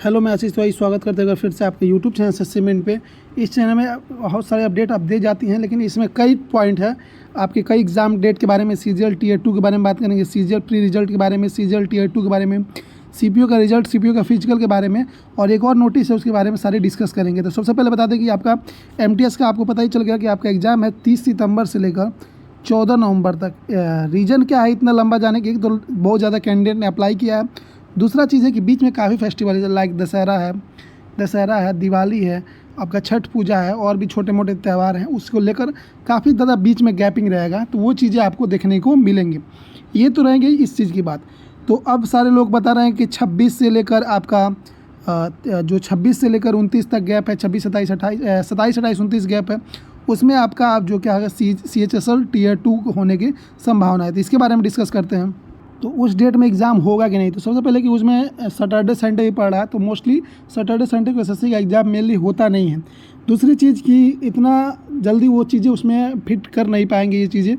Hello, मैं आशीष तिवारी स्वागत करते हैं फिर से आपके यूट्यूब चैनल असेसमेंट पे। इस चैनल में बहुत सारे अपडेट आप दे जाती हैं, लेकिन इसमें कई पॉइंट है आपके, कई एग्जाम डेट के बारे में, सीजीएल टीयर 2 के बारे में बात करेंगे, सीजीएल प्री रिजल्ट के बारे में, सीजीएल टीयर 2 के बारे में, सीपीयू का रिजल्ट, सीपीयू का फिजिकल के बारे में, और एक और नोटिस है उसके बारे में सारे डिस्कस करेंगे। तो सबसे पहले बता दें कि आपका एमटीएस का आपको पता ही चल गया कि आपका एग्ज़ाम है 30 सितंबर से लेकर 14 नवंबर तक। रीज़न क्या है इतना लंबा जाने की? एक तो बहुत ज़्यादा कैंडिडेट ने अप्लाई किया है, दूसरा चीज़ है कि बीच में काफ़ी फेस्टिवल है, लाइक दशहरा है, दिवाली है, आपका छठ पूजा है, और भी छोटे मोटे त्यौहार हैं, उसको लेकर काफ़ी ज़्यादा बीच में गैपिंग रहेगा। तो वो चीज़ें आपको देखने को मिलेंगी। ये तो रहेंगे इस चीज़ की बात। तो अब सारे लोग बता रहे हैं कि 26 से लेकर आपका जो 26 से लेकर 29 तक गैप है, 26, 27, 28 29 गैप है, उसमें आपका आप जो क्या है CHSL टीयर 2 होने की संभावना है। तो इसके बारे में डिस्कस करते हैं। तो उस डेट में एग्ज़ाम होगा कि नहीं? तो सबसे पहले कि उसमें सैटरडे संडे ही पड़ रहा है, तो मोस्टली सैटरडे संडे को एसएससी का एग्ज़ाम मेनली होता नहीं है। दूसरी चीज़ कि इतना जल्दी वो चीज़ें उसमें फिट कर नहीं पाएंगे ये चीज़ें।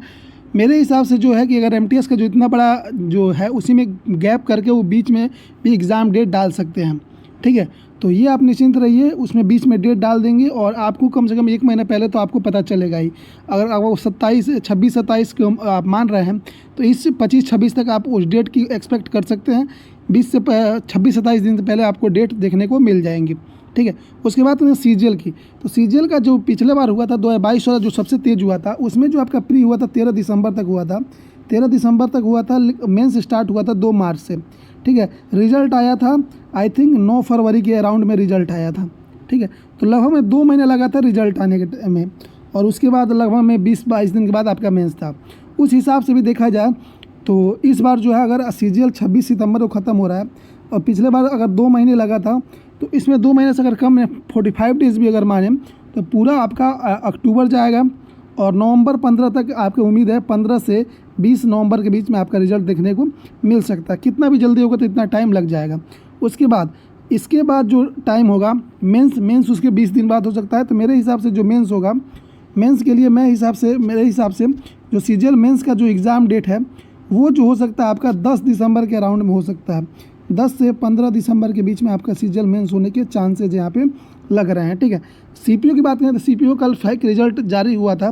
मेरे हिसाब से जो है कि अगर एमटीएस का जो इतना बड़ा जो है उसी में गैप करके वो बीच में भी एग्ज़ाम डेट डाल सकते हैं, ठीक है। तो ये आप निश्चिंत रहिए, उसमें बीच में डेट डाल देंगे और आपको कम से कम 1 महीना पहले तो आपको पता चलेगा ही। अगर आप 26-27 को आप मान रहे हैं, तो इस 25-26 तक आप उस डेट की एक्सपेक्ट कर सकते हैं। 20 से 26-27 दिन से पहले आपको डेट देखने को मिल जाएंगी, ठीक है। उसके बाद सीजीएल की, तो सीजीएल का जो पिछले बार हुआ था 2022 वाला जो सबसे तेज़ हुआ था, उसमें जो आपका प्री हुआ था 13 दिसंबर तक हुआ था। 13 दिसंबर तक हुआ था, मेंस स्टार्ट हुआ था 2 मार्च से, ठीक है। रिजल्ट आया था आई थिंक 9 फरवरी के अराउंड में रिजल्ट आया था, ठीक है। तो लगभग में 2 महीने लगा था रिजल्ट आने के में, और उसके बाद लगभग में 20-22 दिन के बाद आपका मेंस था। उस हिसाब से भी देखा जाए तो इस बार जो है अगर सीजीएल 26 सितंबर को ख़त्म हो रहा है, और पिछले बार अगर 2 महीने लगा था, तो इसमें 2 महीने से अगर कम है 45 डेज़ भी अगर माने, तो पूरा आपका अक्टूबर जाएगा, और नवंबर 15 तक आपकी उम्मीद है 15 से 20 नवंबर के बीच में आपका रिजल्ट देखने को मिल सकता है। कितना भी जल्दी होगा तो इतना टाइम लग जाएगा। उसके बाद इसके बाद जो टाइम होगा मेंस उसके 20 दिन बाद हो सकता है। तो मेरे हिसाब से जो मेंस होगा, मेंस के लिए मेरे हिसाब से जो सीजीएल मेंस का जो एग्ज़ाम डेट है वो जो हो सकता है आपका 10 दिसंबर के अराउंड में हो सकता है। 10 से 15 दिसंबर के बीच में आपका सीजीएल मेंस होने के चांसेज यहाँ पे लग रहे हैं, ठीक है। सीपीयू की बात करें तो सीपीयू कल फेक रिजल्ट जारी हुआ था,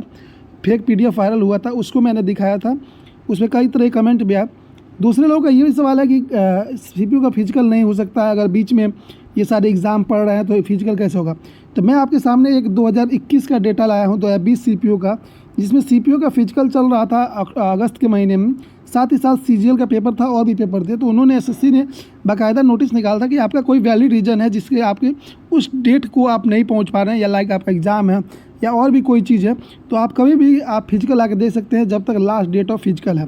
फेक पीडीएफ वायरल हुआ था, उसको मैंने दिखाया था, उसमें कई तरह के कमेंट भी आए। दूसरे लोगों का ये भी सवाल है कि सीपीयू का फिजिकल नहीं हो सकता है, अगर बीच में ये सारे एग्ज़ाम पढ़ रहे हैं तो फिजिकल कैसे होगा? तो मैं आपके सामने एक 2021 का डेटा लाया हूँ, 2020 सीपीयू का, जिसमें सीपीयू का फिजिकल चल रहा था अगस्त के महीने में, साथ ही साथ सीजीएल का पेपर था और भी पेपर थे। तो उन्होंने एसएससी ने बाकायदा नोटिस निकाला था कि आपका कोई वैलिड रीज़न है जिसके आपके उस डेट को आप नहीं पहुंच पा रहे हैं, या लाइक आपका एग्ज़ाम है या और भी कोई चीज़ है, तो आप कभी भी आप फिजिकल आके दे सकते हैं जब तक लास्ट डेट ऑफ फिजिकल है।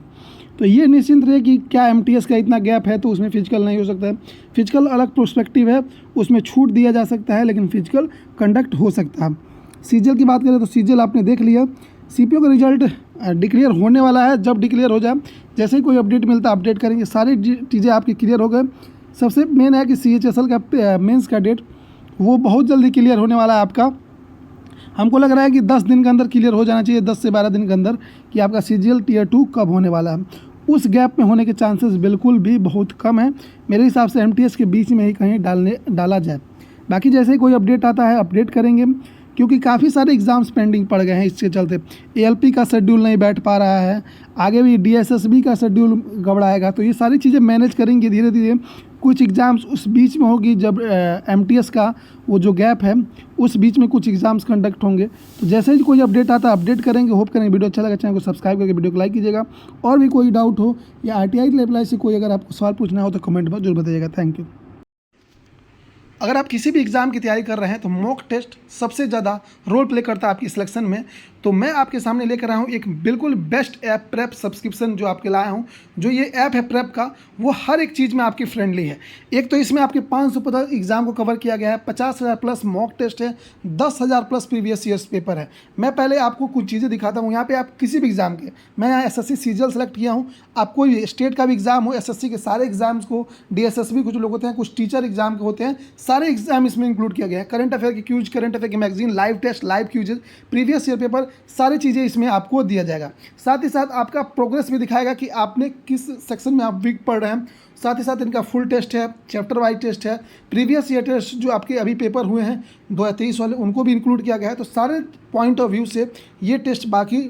तो ये निश्चिंत रहे कि क्या एमटीएस का इतना गैप है तो उसमें फिजिकल नहीं हो सकता है। फिजिकल अलग प्रोस्पेक्टिव है, उसमें छूट दिया जा सकता है, लेकिन फिजिकल कंडक्ट हो सकता है। सीजीएल की बात करें तो सीजीएल आपने देख लिया, सीपीयू का रिजल्ट डिक्लेयर होने वाला है। जब डिक्लेयर हो जाए, जैसे ही कोई अपडेट मिलता है अपडेट करेंगे, सारी चीज़ें आपकी क्लियर हो गए। सबसे मेन है कि CHSL का मेंस का डेट वो बहुत जल्दी क्लियर होने वाला है आपका। हमको लग रहा है कि 10 दिन के अंदर क्लियर हो जाना चाहिए, 10 से 12 दिन के अंदर, कि आपका सीजीएल टीयर 2 कब होने वाला है। उस गैप में होने के चांसेस बिल्कुल भी बहुत कम है। मेरे हिसाब से एमटीएस के बीच में ही कहीं डाला जाए। बाकी जैसे ही कोई अपडेट आता है अपडेट करेंगे, क्योंकि काफ़ी सारे एग्ज़ाम्स पेंडिंग पड़ गए हैं। इसके चलते एएलपी का शेड्यूल नहीं बैठ पा रहा है, आगे भी डीएसएसबी का शेड्यूल गड़बड़ाएगा। तो ये सारी चीज़ें मैनेज करेंगे धीरे धीरे। कुछ एग्ज़ाम्स उस बीच में होगी जब एमटीएस का वो जो गैप है उस बीच में कुछ एग्ज़ाम्स कंडक्ट होंगे। तो जैसे ही कोई अपडेट आता है अपडेट करेंगे। होप करेंगे वीडियो अच्छा लगा, चैनल को सब्सक्राइब करके वीडियो को लाइक कीजिएगा। और भी कोई डाउट हो या आरटीआई लेवल से कोई अगर आपको सवाल पूछना हो तो कमेंट में जरूर बताइएगा। Thank you. अगर आप किसी भी एग्ज़ाम की तैयारी कर रहे हैं तो मॉक टेस्ट सबसे ज़्यादा रोल प्ले करता है आपकी सिलेक्शन में। तो मैं आपके सामने लेकर आया हूँ एक बिल्कुल बेस्ट ऐप प्रेप सब्सक्रिप्शन जो आपके लाया हूँ। जो ये ऐप है प्रेप का, वो हर एक चीज़ में आपकी फ्रेंडली है। एक तो इसमें आपके 550 एग्ज़ाम को कवर किया गया है, 50,000 प्लस मॉक टेस्ट है, 10,000 प्लस प्रीवियस ईयर्स पेपर है। मैं पहले आपको कुछ चीज़ें दिखाता हूँ। यहाँ पे आप किसी भी एग्ज़ाम के, मैं यहाँ एसएससी सीजीएल सेलेक्ट किया हूँ। आप कोई स्टेट का भी एग्ज़ाम हो, एसएससी के सारे एग्ज़ाम्स को, डीएसएसबी कुछ लोग होते हैं, कुछ टीचर एग्ज़ाम के होते हैं, सारे एग्जाम इसमें इंक्लूड किया गया है। करंट अफेयर के क्यूज, करंट अफेयर के magazine, live test, live quizzes, previous year paper, सारी चीज़ें इसमें आपको दिया जाएगा। साथ ही साथ आपका प्रोग्रेस भी दिखाएगा कि आपने किस सेक्शन में आप वीक पढ़ रहे हैं। साथ ही साथ इनका फुल टेस्ट है, चैप्टर वाइज टेस्ट है, प्रीवियस ईयर टेस्ट जो आपके अभी पेपर हुए हैं 2023 वाले, उनको भी इंक्लूड किया गया है। तो सारे पॉइंट ऑफ व्यू से ये टेस्ट बाकी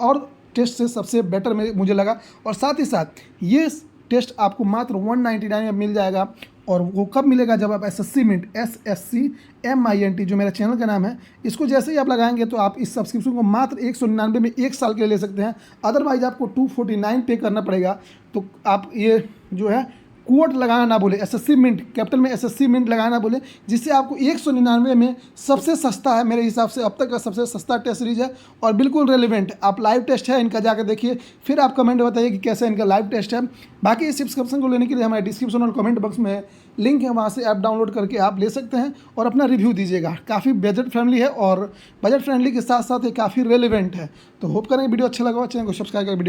और टेस्ट से सबसे बेटर मुझे लगा। और साथ ही साथ ये टेस्ट आपको मात्र 199 में मिल जाएगा। और वो कब मिलेगा? जब आप SSC Mint, SSC जो मेरा चैनल का नाम है, इसको जैसे ही आप लगाएंगे तो आप इस सब्सक्रिप्शन को मात्र 199 में 1 साल के लिए ले सकते हैं। अदरवाइज आपको 249 पे करना पड़ेगा। तो आप ये जो है कोड लगाना ना बोले, SSC Mint कैपिटल में SSC Mint लगाना ना बोले, जिससे आपको 199 में सबसे सस्ता है मेरे हिसाब से, अब तक का सबसे सस्ता टेस्ट सीरीज है और बिल्कुल रेलिवेंट। आप लाइव टेस्ट है इनका जाकर देखिए, फिर आप कमेंट बताइए कि कैसे इनका लाइव टेस्ट है। बाकी इस सब्सक्रिप्शन को लेने के लिए हमारे डिस्क्रिप्शन और कमेंट बॉक्स में लिंक है, वहाँ से ऐप डाउनलोड करके आप ले सकते हैं और अपना रिव्यू दीजिएगा। काफ़ी बजट फ्रेंडली है और बजट फ्रेंडली के साथ साथ ये काफ़ी रेलिवेंट है। तो होप करें वीडियो अच्छा लगा हो, चैनल को सब्सक्राइब कर वीडियो